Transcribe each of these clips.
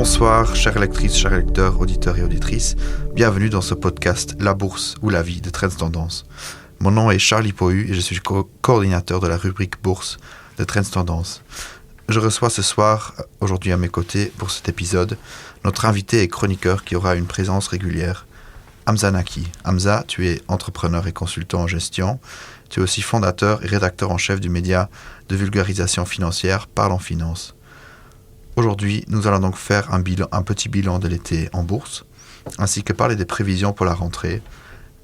Bonsoir, chères lectrices, chers lecteurs, auditeurs et auditrices. Bienvenue dans ce podcast La Bourse ou la vie de Trends Tendance. Mon nom est Charlie Pohu et je suis coordinateur de la rubrique Bourse de Trends Tendance. Je reçois ce soir, aujourd'hui à mes côtés, pour cet épisode, notre invité et chroniqueur qui aura une présence régulière, Hamza Naki. Hamza, tu es entrepreneur et consultant en gestion. Tu es aussi fondateur et rédacteur en chef du média de vulgarisation financière Parle en Finance. Aujourd'hui, nous allons donc faire un petit bilan de l'été en bourse, ainsi que parler des prévisions pour la rentrée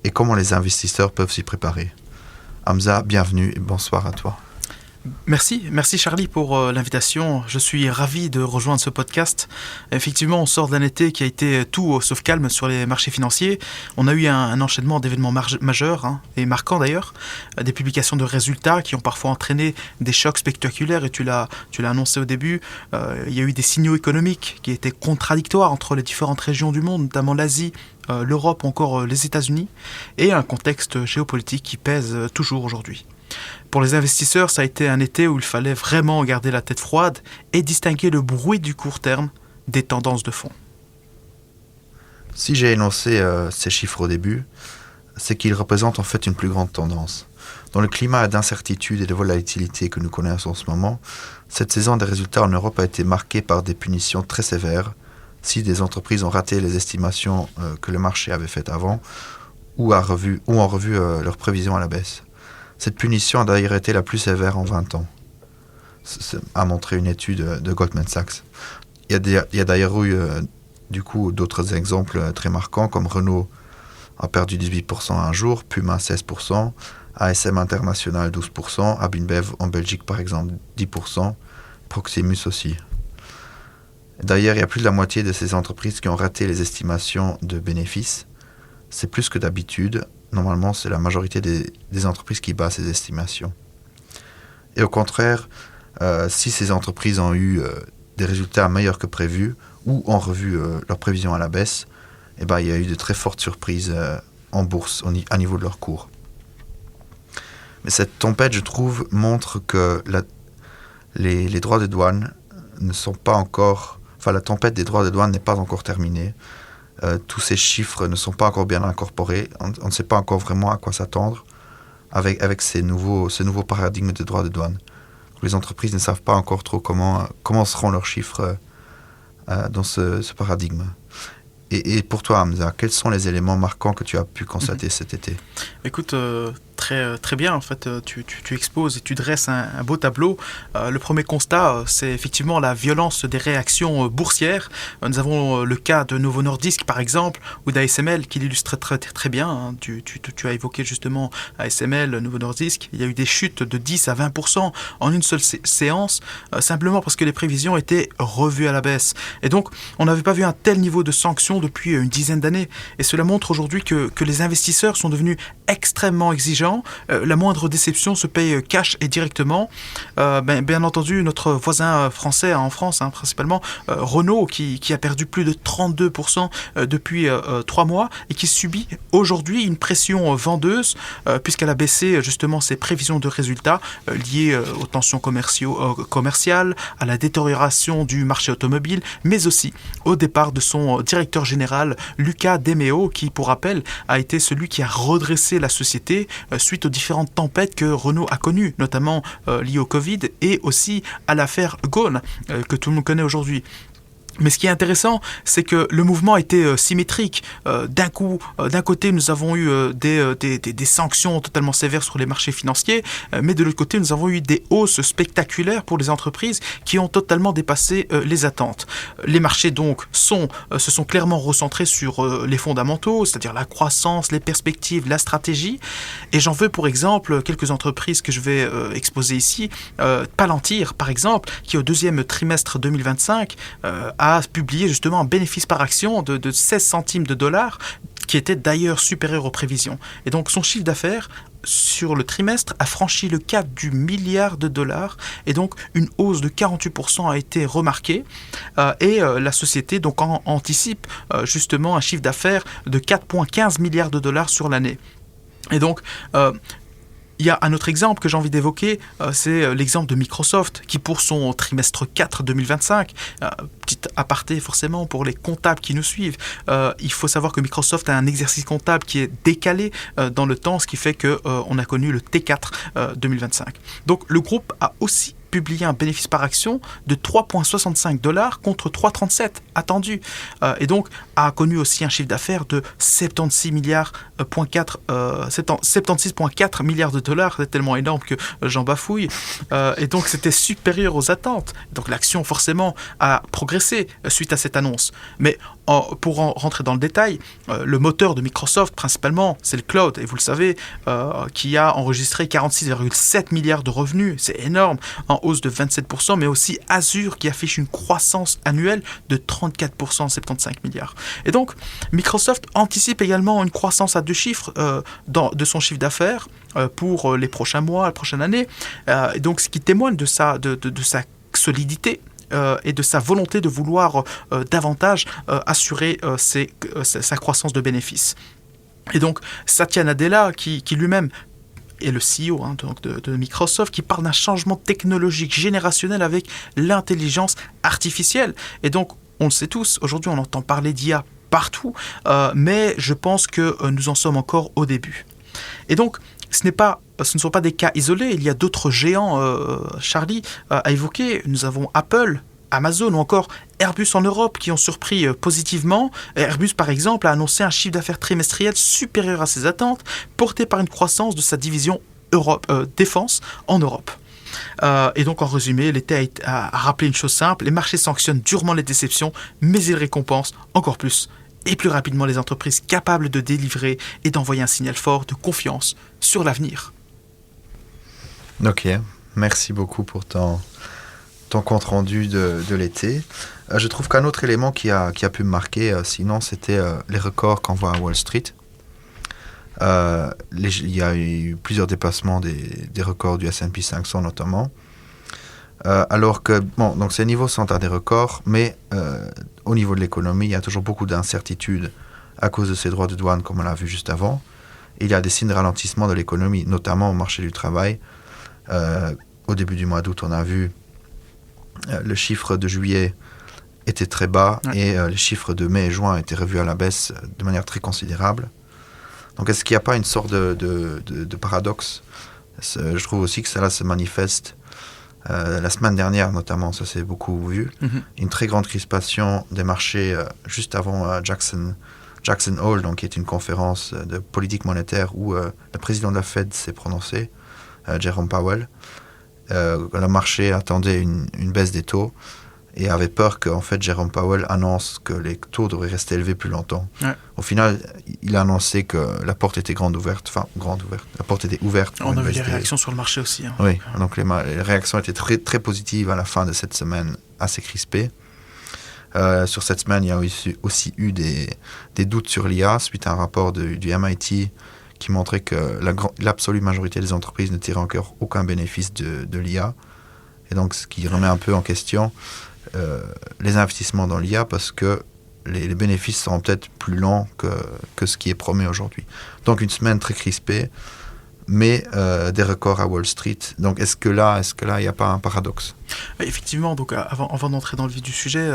et comment les investisseurs peuvent s'y préparer. Hamza, bienvenue et bonsoir à toi. Merci Charlie pour l'invitation. Je suis ravi de rejoindre ce podcast. Effectivement, on sort d'un été qui a été tout sauf calme sur les marchés financiers. On a eu un enchaînement d'événements majeurs et marquants d'ailleurs. Des publications de résultats qui ont parfois entraîné des chocs spectaculaires et tu l'as annoncé au début. Il y a eu des signaux économiques qui étaient contradictoires entre les différentes régions du monde, notamment l'Asie, l'Europe ou encore les États-Unis, et un contexte géopolitique qui pèse toujours aujourd'hui. Pour les investisseurs, ça a été un été où il fallait vraiment garder la tête froide et distinguer le bruit du court terme des tendances de fond. Si j'ai énoncé ces chiffres au début, c'est qu'ils représentent en fait une plus grande tendance. Dans le climat d'incertitude et de volatilité que nous connaissons en ce moment, cette saison des résultats en Europe a été marquée par des punitions très sévères si des entreprises ont raté les estimations que le marché avait faites avant ou ont revu leurs prévisions à la baisse. Cette punition a d'ailleurs été la plus sévère en 20 ans, a montré une étude de Goldman Sachs. Il y a d'ailleurs eu d'autres exemples très marquants, comme Renault a perdu 18% un jour, Puma 16%, ASM International 12%, Abinbev en Belgique par exemple 10%, Proximus aussi. D'ailleurs, il y a plus de la moitié de ces entreprises qui ont raté les estimations de bénéfices. C'est plus que d'habitude. Normalement, c'est la majorité des entreprises qui battent ces estimations. Et au contraire, si ces entreprises ont eu des résultats meilleurs que prévus ou ont revu leurs prévisions à la baisse, il y a eu de très fortes surprises en bourse à niveau de leur cours. Mais cette tempête, je trouve, montre que les droits de douane ne sont pas encore... Enfin, la tempête des droits de douane n'est pas encore terminée. Tous ces chiffres ne sont pas encore bien incorporés. On ne sait pas encore vraiment à quoi s'attendre avec ces nouveaux paradigmes de droits de douane. Les entreprises ne savent pas encore trop comment seront leurs chiffres dans ce paradigme. Et pour toi, Hamza, quels sont les éléments marquants que tu as pu constater cet été ? Écoute, très bien, en fait, tu exposes et tu dresses un beau tableau. Le premier constat, c'est effectivement la violence des réactions boursières. Nous avons le cas de Novo Nordisk, par exemple, ou d'ASML, qui l'illustre très bien. Tu as évoqué justement ASML, Novo Nordisk. Il y a eu des chutes de 10 à 20% en une seule séance, simplement parce que les prévisions étaient revues à la baisse. Et donc, on n'avait pas vu un tel niveau de sanctions depuis une dizaine d'années. Et cela montre aujourd'hui que les investisseurs sont devenus extrêmement exigeants. La moindre déception se paye cash et directement. Bien entendu, notre voisin français en France, principalement, Renault, qui a perdu plus de 32% depuis 3 mois et qui subit aujourd'hui une pression vendeuse puisqu'elle a baissé justement ses prévisions de résultats liées aux tensions commerciales, à la détérioration du marché automobile, mais aussi au départ de son directeur général, Luca De Meo, qui, pour rappel, a été celui qui a redressé la société suite aux différentes tempêtes que Renault a connues, notamment liées au Covid et aussi à l'affaire Ghosn, que tout le monde connaît aujourd'hui. Mais ce qui est intéressant, c'est que le mouvement a été symétrique. D'un côté, nous avons eu des sanctions totalement sévères sur les marchés financiers, mais de l'autre côté, nous avons eu des hausses spectaculaires pour les entreprises qui ont totalement dépassé les attentes. Les marchés donc se sont clairement recentrés sur les fondamentaux, c'est-à-dire la croissance, les perspectives, la stratégie. Et j'en veux pour exemple quelques entreprises que je vais exposer ici. Palantir, par exemple, qui au deuxième trimestre 2025 a publié justement un bénéfice par action de 16 centimes de dollars, qui était d'ailleurs supérieur aux prévisions. Et donc son chiffre d'affaires sur le trimestre a franchi le cap du milliard de dollars et donc une hausse de 48% a été remarquée et la société donc anticipe justement un chiffre d'affaires de 4,15 milliards de dollars sur l'année. Et donc Il y a un autre exemple que j'ai envie d'évoquer, c'est l'exemple de Microsoft, qui pour son trimestre 4 2025, petite aparté forcément pour les comptables qui nous suivent. Il faut savoir que Microsoft a un exercice comptable qui est décalé dans le temps, ce qui fait qu'on a connu le T4 2025. Donc le groupe a aussi publié un bénéfice par action de 3,65 $ contre 3,37 attendu, et donc a connu aussi un chiffre d'affaires de 76,4 milliards de dollars. C'est tellement énorme que j'en bafouille, et donc c'était supérieur aux attentes. Donc l'action forcément a progressé suite à cette annonce. Mais pour rentrer dans le détail, le moteur de Microsoft principalement, c'est le cloud, et vous le savez, qui a enregistré 46,7 milliards de revenus, c'est énorme, en hausse de 27%, mais aussi Azure qui affiche une croissance annuelle de 34%, 75 milliards. Et donc, Microsoft anticipe également une croissance à deux chiffres de son chiffre d'affaires pour les prochains mois, la prochaine année, et donc ce qui témoigne de sa solidité et de sa volonté de vouloir davantage assurer sa croissance de bénéfices. Et donc, Satya Nadella, qui lui-même est le CEO donc de Microsoft, qui parle d'un changement technologique générationnel avec l'intelligence artificielle. Et donc, on le sait tous, aujourd'hui on entend parler d'IA partout, mais je pense que nous en sommes encore au début. Et donc, ce ne sont pas des cas isolés, il y a d'autres géants, Charlie a évoqué, nous avons Apple, Amazon ou encore Airbus en Europe qui ont surpris positivement. Airbus par exemple a annoncé un chiffre d'affaires trimestriel supérieur à ses attentes, porté par une croissance de sa division défense en Europe. Et donc en résumé, l'été a rappelé une chose simple, les marchés sanctionnent durement les déceptions, mais ils récompensent encore plus et plus rapidement les entreprises capables de délivrer et d'envoyer un signal fort de confiance sur l'avenir. Ok, merci beaucoup pour ton compte rendu de l'été. Je trouve qu'un autre élément qui a pu me marquer, sinon, c'était les records qu'on voit à Wall Street. Il y a eu plusieurs dépassements des records du S&P 500 notamment. Alors que, donc ces niveaux sont à des records, mais au niveau de l'économie, il y a toujours beaucoup d'incertitudes à cause de ces droits de douane, comme on l'a vu juste avant. Il y a des signes de ralentissement de l'économie, notamment au marché du travail. Au début du mois d'août, on a vu le chiffre de juillet était très bas, ouais, et les chiffres de mai et juin étaient revus à la baisse de manière très considérable. Donc est-ce qu'il n'y a pas une sorte de paradoxe ? Je trouve aussi que cela se manifeste la semaine dernière notamment, ça s'est beaucoup vu. Une très grande crispation des marchés juste avant Jackson Hole, donc, qui est une conférence de politique monétaire où le président de la Fed s'est prononcé, Jerome Powell. Le marché attendait une baisse des taux et avait peur qu'en fait Jerome Powell annonce que les taux devraient rester élevés plus longtemps. Ouais. Au final, il a annoncé que la porte était grande ouverte. La porte était ouverte. On a vu des réactions sur le marché aussi. Oui, donc les réactions étaient très, très positives à la fin de cette semaine, assez crispée. Sur cette semaine, il y a aussi eu des doutes sur l'IA suite à un rapport du MIT qui montrait que l'absolue majorité des entreprises ne tiraient encore aucun bénéfice de l'IA. Et donc, ce qui remet un peu en question les investissements dans l'IA, parce que les bénéfices seront peut-être plus lents que ce qui est promis aujourd'hui. Donc, une semaine très crispée, mais des records à Wall Street. Donc, est-ce que là, il n'y a pas un paradoxe ? Effectivement, donc avant d'entrer dans le vif du sujet,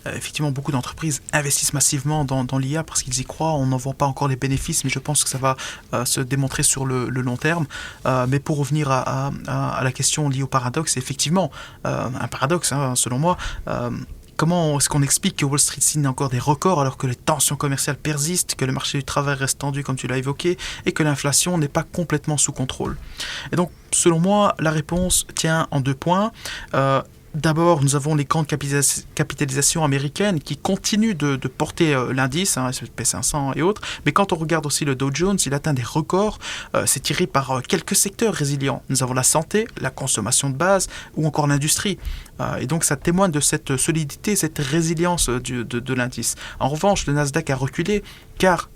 effectivement, beaucoup d'entreprises investissent massivement dans l'IA parce qu'ils y croient. On n'en voit pas encore les bénéfices, mais je pense que ça va se démontrer sur le long terme. Mais pour revenir à la question liée au paradoxe, c'est effectivement un paradoxe, selon moi. Comment est-ce qu'on explique que Wall Street signe encore des records alors que les tensions commerciales persistent, que le marché du travail reste tendu comme tu l'as évoqué et que l'inflation n'est pas complètement sous contrôle ? Et donc, selon moi, la réponse tient en 2 points. D'abord, nous avons les grandes capitalisations américaines qui continuent de porter l'indice, S&P 500 et autres. Mais quand on regarde aussi le Dow Jones, il atteint des records. C'est tiré par quelques secteurs résilients. Nous avons la santé, la consommation de base ou encore l'industrie. Et donc, ça témoigne de cette solidité, cette résilience de l'indice. En revanche, le Nasdaq a reculé car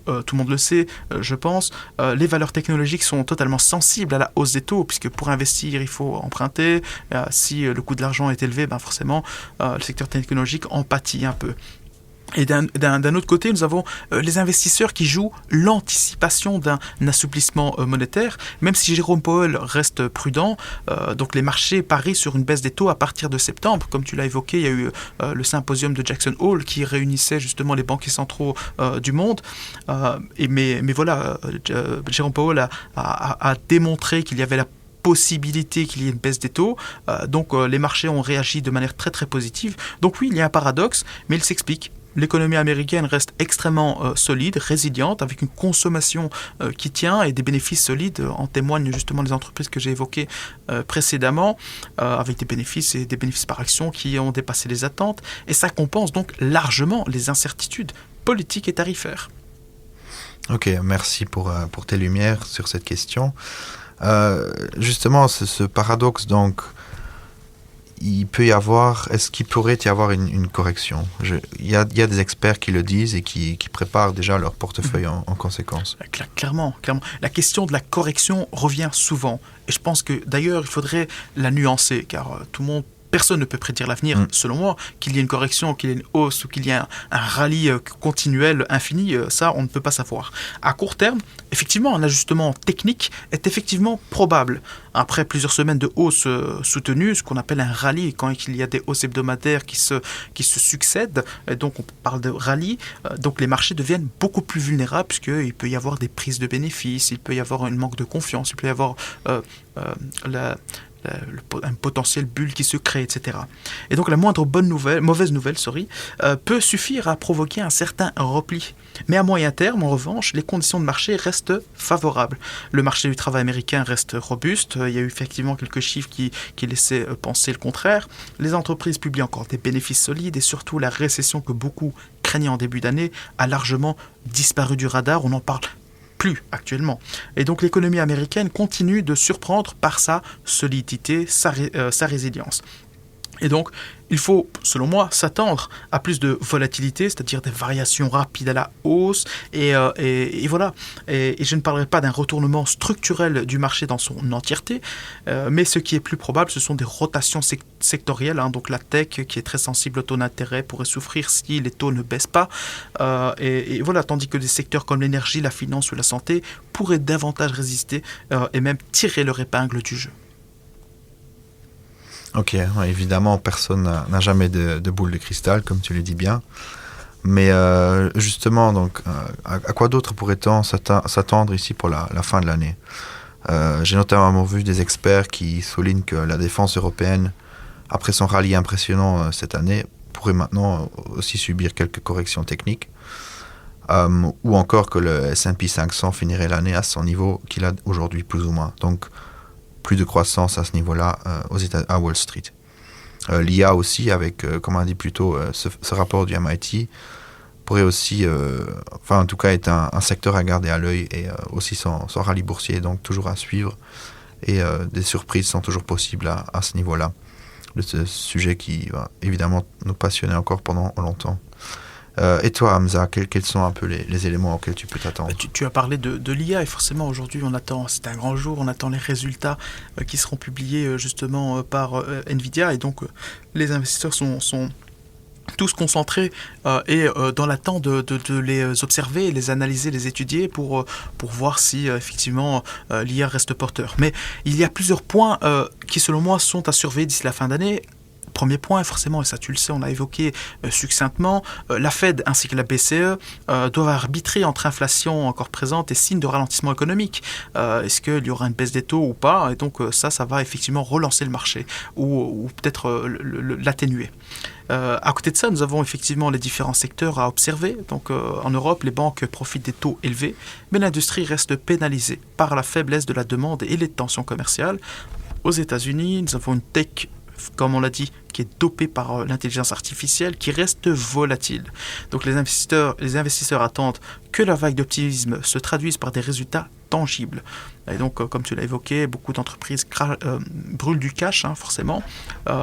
tout le monde le sait, je pense, les valeurs technologiques sont totalement sensibles à la hausse des taux, puisque pour investir, il faut emprunter. Si le coût de l'argent est élevé, forcément, le secteur technologique en pâtit un peu. Et d'un autre côté, nous avons les investisseurs qui jouent l'anticipation d'un assouplissement monétaire, même si Jérôme Powell reste prudent. Donc les marchés parient sur une baisse des taux à partir de septembre. Comme tu l'as évoqué, il y a eu le symposium de Jackson Hole qui réunissait justement les banquiers centraux du monde. Mais voilà, Jérôme Powell a démontré qu'il y avait la possibilité qu'il y ait une baisse des taux. Donc les marchés ont réagi de manière très très positive. Donc oui, il y a un paradoxe, mais il s'explique. L'économie américaine reste extrêmement solide, résiliente, avec une consommation qui tient et des bénéfices solides. En témoignent justement les entreprises que j'ai évoquées précédemment, avec des bénéfices et des bénéfices par action qui ont dépassé les attentes. Et ça compense donc largement les incertitudes politiques et tarifaires. Ok, merci pour tes lumières sur cette question. Justement, ce paradoxe, donc, est-ce qu'il pourrait y avoir une correction? Il y a des experts qui le disent et qui préparent déjà leur portefeuille en conséquence. Clairement. La question de la correction revient souvent. Et je pense que d'ailleurs, il faudrait la nuancer, car personne ne peut prédire l'avenir, selon moi. Qu'il y ait une correction, qu'il y ait une hausse ou qu'il y ait un rallye continuel, infini, ça, on ne peut pas savoir. À court terme, effectivement, un ajustement technique est effectivement probable. Après plusieurs semaines de hausse soutenue, ce qu'on appelle un rallye, quand il y a des hausses hebdomadaires qui se succèdent, donc on parle de rallye, donc les marchés deviennent beaucoup plus vulnérables puisqu'il peut y avoir des prises de bénéfices, il peut y avoir un manque de confiance, il peut y avoir un potentiel bulle qui se crée, etc. Et donc la moindre mauvaise nouvelle, peut suffire à provoquer un certain repli. Mais à moyen terme, en revanche, les conditions de marché restent favorables. Le marché du travail américain reste robuste. Il y a eu effectivement quelques chiffres qui laissaient penser le contraire. Les entreprises publient encore des bénéfices solides et surtout la récession que beaucoup craignaient en début d'année a largement disparu du radar. On en parle plus actuellement. Et donc l'économie américaine continue de surprendre par sa solidité, sa résilience. Et donc, il faut, selon moi, s'attendre à plus de volatilité, c'est-à-dire des variations rapides à la hausse. Et voilà. Et je ne parlerai pas d'un retournement structurel du marché dans son entièreté, mais ce qui est plus probable, ce sont des rotations sectorielles. Donc la tech, qui est très sensible au taux d'intérêt, pourrait souffrir si les taux ne baissent pas. Et voilà, tandis que des secteurs comme l'énergie, la finance ou la santé pourraient davantage résister et même tirer leur épingle du jeu. Ok, évidemment, personne n'a jamais de boule de cristal, comme tu le dis bien. Mais justement, donc, à quoi d'autre pourrait-on s'attendre ici pour la fin de l'année? J'ai notamment vu des experts qui soulignent que la défense européenne, après son rallye impressionnant cette année, pourrait maintenant aussi subir quelques corrections techniques. Ou encore que le S&P 500 finirait l'année à son niveau qu'il a aujourd'hui, plus ou moins. Donc, plus de croissance à ce niveau-là à Wall Street. L'IA aussi, avec, comme on a dit plus tôt, ce rapport du MIT, pourrait aussi, en tout cas, être un secteur à garder à l'œil et aussi son rallye boursier, donc toujours à suivre. Et des surprises sont toujours possibles à ce niveau-là. Ce sujet qui va évidemment nous passionner encore pendant longtemps. Et toi, Hamza, quels sont un peu les éléments auxquels tu peux t'attendre? Tu as parlé de l'IA et forcément aujourd'hui c'est un grand jour, on attend les résultats qui seront publiés justement par Nvidia et donc les investisseurs sont tous concentrés et dans l'attente de les observer, les analyser, les étudier pour voir si effectivement l'IA reste porteur. Mais il y a plusieurs points qui selon moi sont à surveiller d'ici la fin d'année. Premier point, forcément, et ça tu le sais, on l'a évoqué succinctement, la Fed ainsi que la BCE doivent arbitrer entre inflation encore présente et signes de ralentissement économique. Est-ce qu'il y aura une baisse des taux ou pas? Et donc ça va effectivement relancer le marché ou peut-être l'atténuer. À côté de ça, nous avons effectivement les différents secteurs à observer. Donc en Europe, les banques profitent des taux élevés, mais l'industrie reste pénalisée par la faiblesse de la demande et les tensions commerciales. Aux États-Unis, nous avons une tech, comme on l'a dit, qui est dopée par l'intelligence artificielle, qui reste volatile. Donc les investisseurs attendent que la vague d'optimisme se traduise par des résultats tangibles. Et donc, comme tu l'as évoqué, beaucoup d'entreprises brûlent du cash, forcément,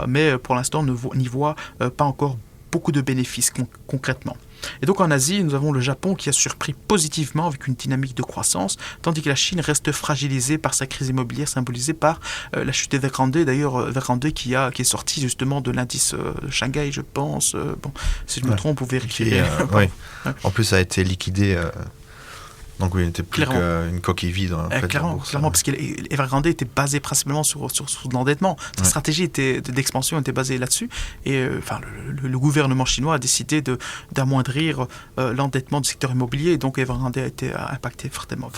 mais pour l'instant, n'y voient pas encore beaucoup de bénéfices concrètement. Et donc en Asie, nous avons le Japon qui a surpris positivement avec une dynamique de croissance, tandis que la Chine reste fragilisée par sa crise immobilière symbolisée par la chute d'Evergrande. D'ailleurs, Evergrande qui est sorti justement de l'indice de Shanghai, je pense. Bon, si je me trompe, vous vérifiez. Ouais. En plus, ça a été liquidé. Donc oui, il n'était plus qu'une coquille vide. Clairement, parce qu'Evergrande était basé principalement sur de l'endettement. Sa stratégie d'expansion était basée là-dessus. Et le gouvernement chinois a décidé d'amoindrir l'endettement du secteur immobilier. Et donc Evergrande a été impacté fortement.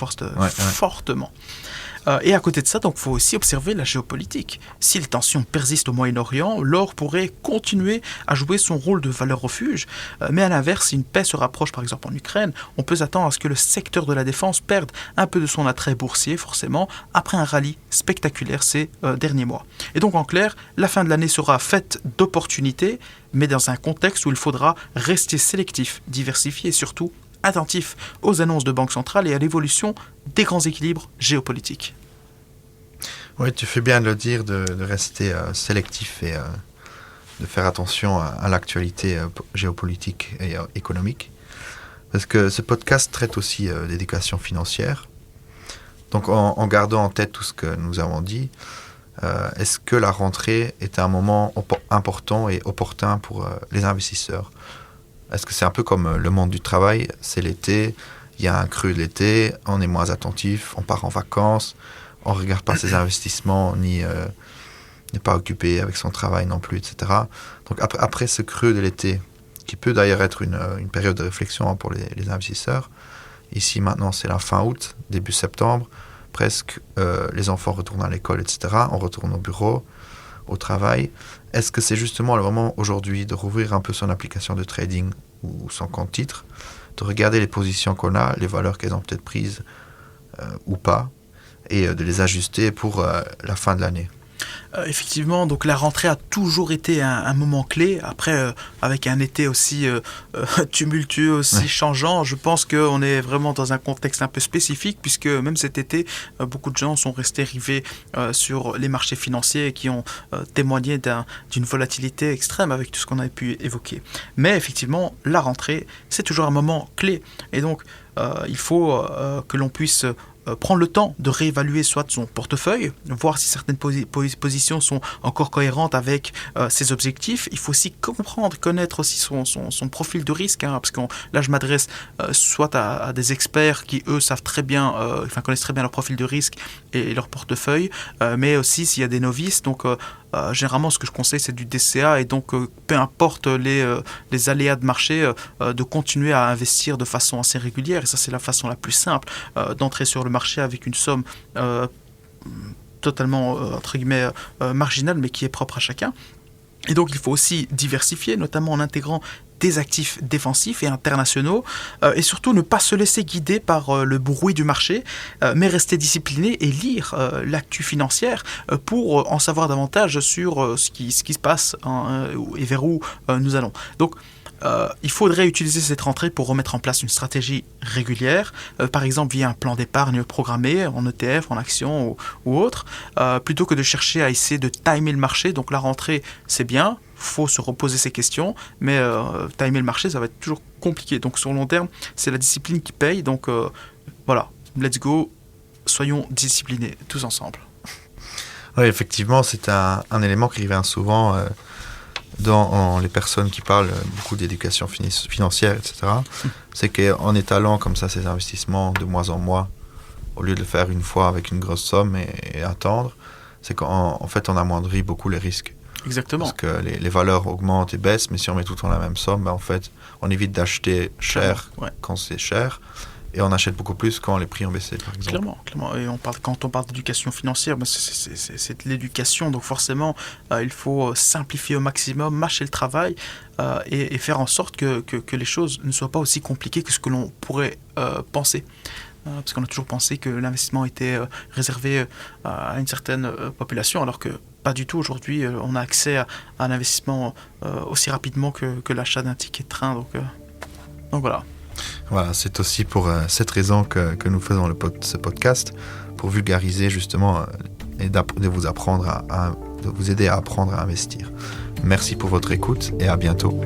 Et à côté de ça, donc, il faut aussi observer la géopolitique. Si les tensions persistent au Moyen-Orient, l'or pourrait continuer à jouer son rôle de valeur refuge. Mais à l'inverse, si une paix se rapproche, par exemple en Ukraine, on peut s'attendre à ce que le secteur de la défense perde un peu de son attrait boursier, forcément, après un rallye spectaculaire ces derniers mois. Et donc, en clair, la fin de l'année sera faite d'opportunités, mais dans un contexte où il faudra rester sélectif, diversifié et surtout attentif aux annonces de banques centrales et à l'évolution des grands équilibres géopolitiques. Oui, tu fais bien de le dire, de rester sélectif et de faire attention à l'actualité géopolitique et économique. Parce que ce podcast traite aussi d'éducation financière. Donc en gardant en tête tout ce que nous avons dit, est-ce que la rentrée est un moment important et opportun pour les investisseurs ? Est-ce que c'est un peu comme le monde du travail ? C'est l'été, il y a un creux de l'été, on est moins attentif, on part en vacances, on ne regarde pas ses investissements, ni n'est pas occupé avec son travail non plus, etc. Donc après ce creux de l'été, qui peut d'ailleurs être une période de réflexion pour les investisseurs, ici maintenant c'est la fin août, début septembre, presque les enfants retournent à l'école, etc. On retourne au bureau, au travail. Est-ce que c'est justement le moment aujourd'hui de rouvrir un peu son application de trading ou son compte titre, de regarder les positions qu'on a, les valeurs qu'elles ont peut-être prises ou pas, et de les ajuster pour la fin de l'année? Effectivement, donc la rentrée a toujours été un moment clé. Après, avec un été aussi tumultueux, aussi changeant, je pense qu'on est vraiment dans un contexte un peu spécifique, puisque même cet été, beaucoup de gens sont restés rivés sur les marchés financiers et qui ont témoigné d'une volatilité extrême avec tout ce qu'on avait pu évoquer. Mais effectivement, la rentrée, c'est toujours un moment clé. Et donc, il faut que l'on puisse prendre le temps de réévaluer soit son portefeuille, voir si certaines positions sont encore cohérentes avec ses objectifs. Il faut aussi connaître aussi son profil de risque, hein, parce que là je m'adresse soit à des experts qui eux savent très bien, connaissent très bien leur profil de risque et leur portefeuille, mais aussi s'il y a des novices. Donc généralement ce que je conseille c'est du DCA, et donc peu importe les aléas de marché, de continuer à investir de façon assez régulière, et ça c'est la façon la plus simple d'entrer sur le marché avec une somme totalement entre guillemets marginale, mais qui est propre à chacun. Et donc il faut aussi diversifier, notamment en intégrant des actifs défensifs et internationaux, et surtout ne pas se laisser guider par le bruit du marché, mais rester discipliné et lire l'actu financière pour en savoir davantage sur ce qui se passe et vers où nous allons. Donc il faudrait utiliser cette rentrée pour remettre en place une stratégie régulière, par exemple via un plan d'épargne programmé en ETF, en actions ou autre, plutôt que de chercher à essayer de timer le marché. Donc la rentrée, c'est bien, faut se reposer ces questions, mais timer le marché, ça va être toujours compliqué. Donc sur le long terme, c'est la discipline qui paye. Donc voilà, let's go, soyons disciplinés tous ensemble. Oui, effectivement, c'est un élément qui revient souvent dans les personnes qui parlent beaucoup d'éducation financière, etc. C'est qu'en étalant comme ça ces investissements de mois en mois, au lieu de le faire une fois avec une grosse somme et attendre, c'est qu'en fait on amoindrit beaucoup les risques. Exactement. Parce que les valeurs augmentent et baissent, mais si on met tout dans la même somme, en fait on évite d'acheter cher quand c'est cher, et on achète beaucoup plus quand les prix ont baissé, par exemple. Clairement. Et quand on parle d'éducation financière, c'est de l'éducation. Donc forcément, il faut simplifier au maximum, mâcher le travail et faire en sorte que les choses ne soient pas aussi compliquées que ce que l'on pourrait penser. Parce qu'on a toujours pensé que l'investissement était réservé à une certaine population, alors que pas du tout. Aujourd'hui, on a accès à un investissement aussi rapidement que l'achat d'un ticket de train. Donc voilà. Voilà, c'est aussi pour cette raison que nous faisons ce podcast, pour vulgariser justement et de vous apprendre de vous aider à apprendre à investir. Merci pour votre écoute et à bientôt.